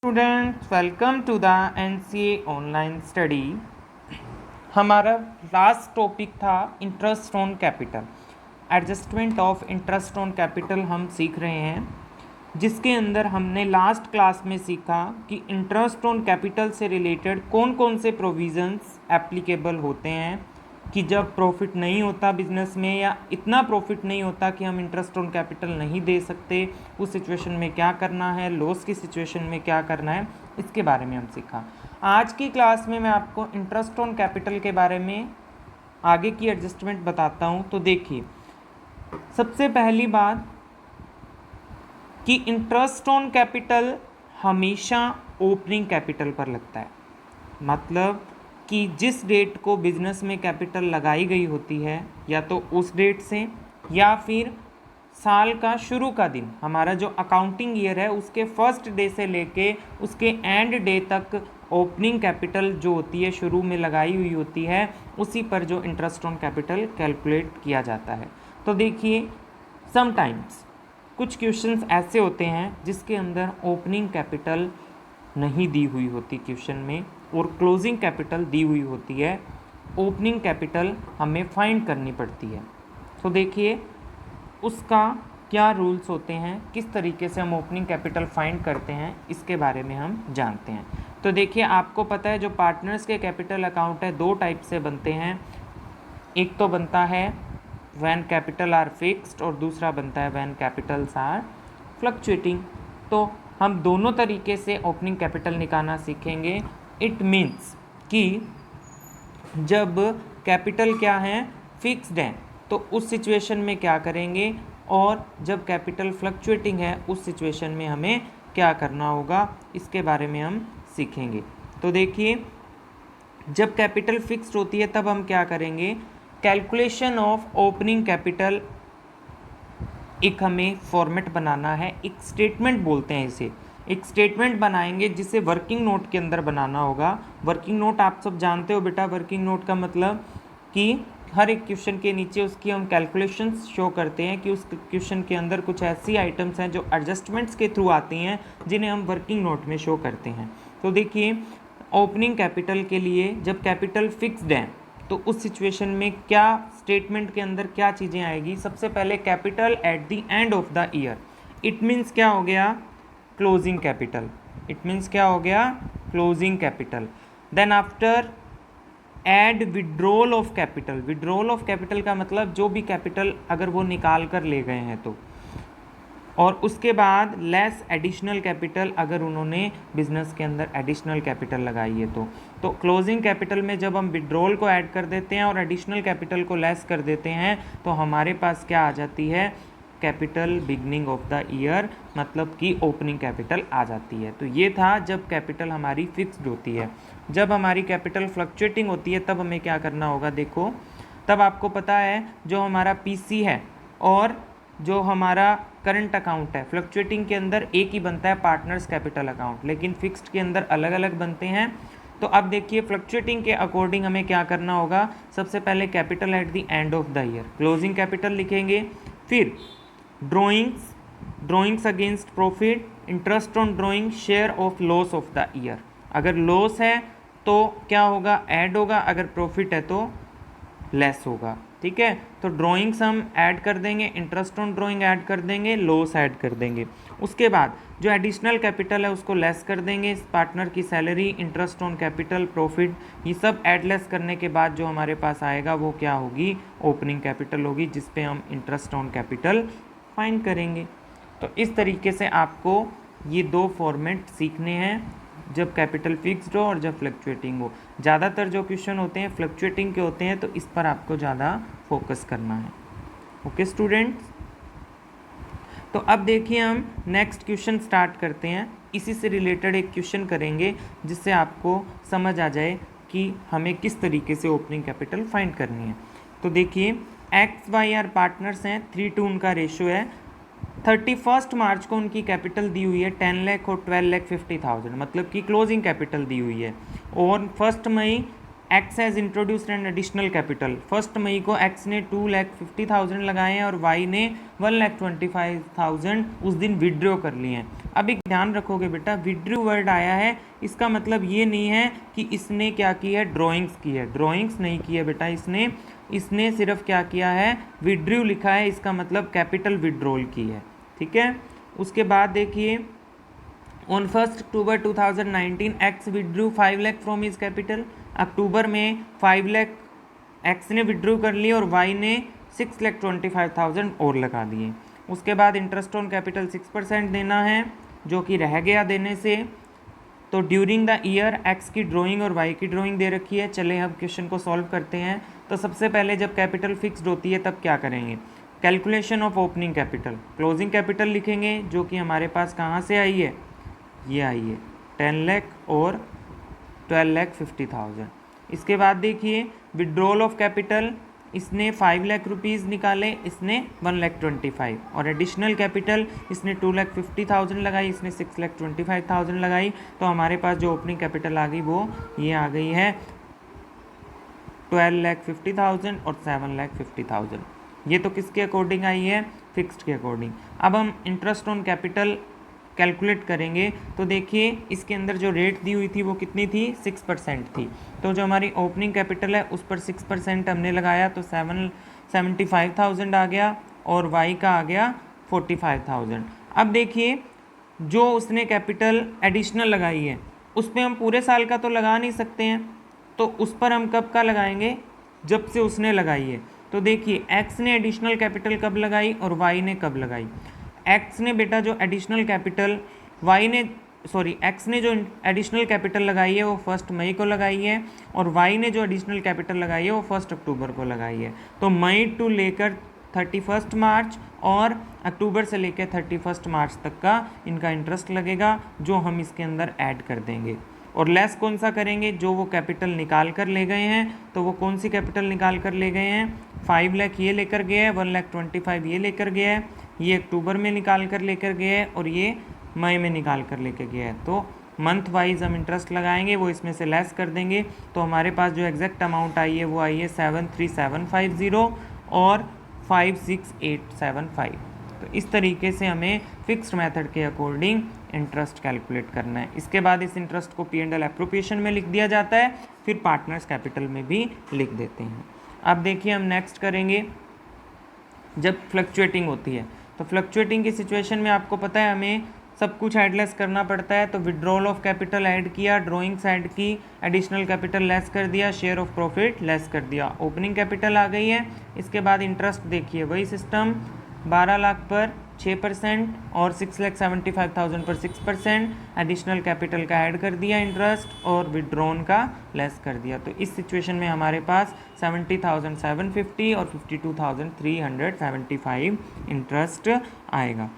Students, welcome to the NCA online study. हमारा last topic था interest on capital, adjustment of interest on capital हम सीख रहे हैं, जिसके अंदर हमने लास्ट क्लास में सीखा कि इंटरेस्ट ऑन कैपिटल से रिलेटेड कौन कौन से प्रोविज़न्स एप्लीकेबल होते हैं, कि जब प्रॉफिट नहीं होता बिजनेस में या इतना प्रॉफिट नहीं होता कि हम इंटरेस्ट ऑन कैपिटल नहीं दे सकते, उस सिचुएशन में क्या करना है, लॉस की सिचुएशन में क्या करना है, इसके बारे में हम सीखा। आज की क्लास में मैं आपको इंटरेस्ट ऑन कैपिटल के बारे में आगे की एडजस्टमेंट बताता हूँ। तो देखिए, सबसे पहली बात कि इंटरेस्ट ऑन कैपिटल हमेशा ओपनिंग कैपिटल पर लगता है, मतलब कि जिस डेट को बिजनेस में कैपिटल लगाई गई होती है या तो उस डेट से या फिर साल का शुरू का दिन, हमारा जो अकाउंटिंग ईयर है उसके फर्स्ट डे से लेके उसके एंड डे तक ओपनिंग कैपिटल जो होती है शुरू में लगाई हुई होती है, उसी पर जो इंटरेस्ट ऑन कैपिटल कैलकुलेट किया जाता है। तो देखिए, समटाइम्स कुछ क्वेश्चंस ऐसे होते हैं जिसके अंदर ओपनिंग कैपिटल नहीं दी हुई होती क्वेश्चन में और क्लोजिंग कैपिटल दी हुई होती है, ओपनिंग कैपिटल हमें फाइंड करनी पड़ती है। तो देखिए उसका क्या रूल्स होते हैं, किस तरीके से हम ओपनिंग कैपिटल फाइंड करते हैं, इसके बारे में हम जानते हैं। तो देखिए, आपको पता है जो पार्टनर्स के कैपिटल अकाउंट है दो टाइप से बनते हैं, एक तो बनता है व्हेन कैपिटल आर फिक्स्ड और दूसरा बनता है व्हेन कैपिटल्स आर फ्लक्चुएटिंग। तो हम दोनों तरीके से ओपनिंग कैपिटल निकालना सीखेंगे। इट मीन्स कि जब कैपिटल क्या है, फिक्स्ड है, तो उस सिचुएशन में क्या करेंगे, और जब कैपिटल फ्लक्चुएटिंग है उस सिचुएशन में हमें क्या करना होगा, इसके बारे में हम सीखेंगे। तो देखिए, जब कैपिटल फिक्स्ड होती है तब हम क्या करेंगे, कैलकुलेशन ऑफ ओपनिंग कैपिटल एक हमें फॉर्मेट बनाना है, एक स्टेटमेंट बोलते हैं इसे, एक स्टेटमेंट बनाएंगे जिसे वर्किंग नोट के अंदर बनाना होगा। वर्किंग नोट आप सब जानते हो बेटा, वर्किंग नोट का मतलब कि हर एक क्वेश्चन के नीचे उसकी हम कैलकुलेशंस शो करते हैं कि उस क्वेश्चन के अंदर कुछ ऐसी आइटम्स हैं जो एडजस्टमेंट्स के थ्रू आती हैं, जिन्हें हम वर्किंग नोट में शो करते हैं। तो देखिए, ओपनिंग कैपिटल के लिए जब कैपिटल फिक्स्ड है तो उस सिचुएशन में क्या स्टेटमेंट के अंदर क्या चीज़ें आएगी, सबसे पहले capital at the end of the year. It means क्या हो गया, क्लोजिंग कैपिटल। इट मीन्स क्या हो गया, closing capital. Then after add withdrawal of capital. Withdrawal of capital का मतलब जो भी कैपिटल अगर वो निकाल कर ले गए हैं तो, और उसके बाद लेस एडिशनल कैपिटल अगर उन्होंने बिजनेस के अंदर एडिशनल कैपिटल लगाई है तो क्लोजिंग कैपिटल में जब हम विड्रॉल को ऐड कर देते हैं और एडिशनल कैपिटल को लेस कर देते हैं तो हमारे पास क्या आ जाती है, capital beginning of the year, मतलब कि ओपनिंग कैपिटल आ जाती है। तो ये था जब कैपिटल हमारी फिक्स्ड होती है। जब हमारी कैपिटल फ्लक्चुएटिंग होती है तब हमें क्या करना होगा, देखो तब आपको पता है जो हमारा पीसी है और जो हमारा करंट अकाउंट है, फ्लक्चुएटिंग के अंदर एक ही बनता है पार्टनर्स कैपिटल अकाउंट, लेकिन फिक्स्ड के अंदर अलग अलग बनते हैं। तो अब देखिए, फ्लक्चुएटिंग के अकॉर्डिंग हमें क्या करना होगा, सबसे पहले capital at the end of the year, closing capital लिखेंगे, फिर drawings against profit, interest on drawing, share of loss of the year. अगर लॉस है तो क्या होगा, ऐड होगा, अगर प्रॉफिट है तो लेस होगा। ठीक है, तो ड्राइंग्स हम ऐड कर देंगे, इंटरेस्ट ऑन ड्राइंग ऐड कर देंगे, लॉस ऐड कर देंगे। उसके बाद जो एडिशनल कैपिटल है उसको लेस कर देंगे, पार्टनर की salary, interest on capital, profit, ये सब ऐड लेस करने के बाद जो हमारे पास आएगा वो क्या होगी, ओपनिंग कैपिटल होगी, जिस पे हम इंटरेस्ट ऑन कैपिटल फाइंड करेंगे। तो इस तरीके से आपको ये दो फॉर्मेट सीखने हैं, जब कैपिटल फिक्स्ड हो और जब फ्लक्चुएटिंग हो। ज़्यादातर जो क्वेश्चन होते हैं फ्लक्चुएटिंग के होते हैं, तो इस पर आपको ज़्यादा फोकस करना है। ओके स्टूडेंट्स, तो अब देखिए हम नेक्स्ट क्वेश्चन स्टार्ट करते हैं। इसी से रिलेटेड एक क्वेश्चन करेंगे जिससे आपको समझ आ जाए कि हमें किस तरीके से ओपनिंग कैपिटल फाइंड करनी है। तो देखिए, एक्स वाई आर पार्टनर्स हैं, 3 to उनका रेशो है। 31 मार्च को उनकी कैपिटल दी हुई है 10 लाख और 12,50,000, मतलब कि क्लोजिंग कैपिटल दी हुई है। और 1 May X has introduced an additional capital. 1 मई को एक्स ने 2,50,000 लगाए हैं और वाई ने 1,25,000 उस दिन विड्रॉ कर लिए हैं। अब एक ध्यान रखोगे बेटा, विड्रॉ वर्ड आया है, इसका मतलब ये नहीं है कि इसने क्या किया है, ड्राइंग्स की है। ड्राइंग्स नहीं की है बेटा इसने सिर्फ क्या किया है, विड्रॉ लिखा है, इसका मतलब कैपिटल विड्रॉल की है। ठीक है, उसके बाद देखिए on 1 October 2019 X withdrew 5 lakh from his capital. अक्टूबर में 5 लाख एक्स ने विड्रू कर लिए और वाई ने 6,25,000 और लगा दिए। उसके बाद इंटरेस्ट ऑन कैपिटल 6% देना है, जो कि रह गया देने से। तो ड्यूरिंग द ईयर एक्स की ड्राइंग और वाई की ड्राइंग दे रखी है। चले अब क्वेश्चन को सॉल्व करते हैं। तो सबसे पहले जब कैपिटल फिक्स्ड होती है तब क्या करेंगे, calculation of opening capital, closing capital लिखेंगे, जो कि हमारे पास कहाँ से आई है, ये आई है 10 लाख और 12,50,000। इसके बाद देखिए विड्रॉल ऑफ कैपिटल, इसने 5 लाख रुपीज़ निकाले, इसने 1,25,000 और एडिशनल कैपिटल इसने 2,50,000 लगाई, इसने 6,25,000 लगाई। तो हमारे पास जो ओपनिंग कैपिटल आ गई वो ये आ गई है 12,50,000 और 7,50,000। ये तो किसके अकॉर्डिंग आई है, फिक्स्ड के अकॉर्डिंग। अब हम इंटरेस्ट ऑन कैपिटल कैलकुलेट करेंगे। तो देखिए इसके अंदर जो रेट दी हुई थी वो कितनी थी, 6% थी। तो जो हमारी ओपनिंग कैपिटल है उस पर 6% हमने लगाया, तो 75,000 आ गया और वाई का आ गया 45,000। अब देखिए जो उसने कैपिटल एडिशनल लगाई है उस पर हम पूरे साल का तो लगा नहीं सकते हैं, तो उस पर हम कब का लगाएंगे, जब से उसने लगाई है। तो देखिए एक्स ने एडिशनल कैपिटल कब लगाई और वाई ने कब लगाई। एक्स ने बेटा जो एडिशनल कैपिटल एक्स ने जो एडिशनल कैपिटल लगाई है वो 1 मई को लगाई है और वाई ने जो एडिशनल कैपिटल लगाई है वो 1 अक्टूबर को लगाई है। तो मई टू लेकर 31 मार्च और अक्टूबर से लेकर 31 मार्च तक का इनका इंटरेस्ट लगेगा, जो हम इसके अंदर ऐड कर देंगे। और लेस कौन सा करेंगे, जो वो कैपिटल निकाल कर ले गए हैं। तो वो कौन सी कैपिटल निकाल कर ले गए हैं, 5 लाख ये लेकर गए हैं, 1,25,000 ये लेकर गया है, ये अक्टूबर में निकाल कर लेकर गए हैं और ये मई में निकाल कर लेकर गया है। तो मंथ वाइज हम इंटरेस्ट लगाएंगे, वो इसमें से लेस कर देंगे। तो हमारे पास जो एग्जैक्ट अमाउंट आई है वो आई है 73750 और 56,875। तो इस तरीके से हमें फिक्स्ड मेथड के अकॉर्डिंग इंटरेस्ट कैलकुलेट करना है। इसके बाद इस इंटरेस्ट को P&L एप्रोप्रिएशन में लिख दिया जाता है, फिर पार्टनर्स कैपिटल में भी लिख देते हैं। अब देखिए हम नेक्स्ट करेंगे जब फ्लक्चुएटिंग होती है। तो फ्लक्चुएटिंग की सिचुएशन में आपको पता है हमें सब कुछ एडलेस करना पड़ता है। तो विड्रॉल ऑफ कैपिटल ऐड किया, ड्राइंग्स ऐड की, एडिशनल कैपिटल लेस कर दिया, शेयर ऑफ प्रॉफिट लेस कर दिया, ओपनिंग कैपिटल आ गई है। इसके बाद इंटरेस्ट देखिए वही सिस्टम, 12 लाख पर 6% और 6,75,000 पर 6%, एडिशनल कैपिटल का ऐड कर दिया इंटरेस्ट और विड्रॉन का लेस कर दिया। तो इस सिचुएशन में हमारे पास 70,750 और 52,375 इंटरेस्ट आएगा।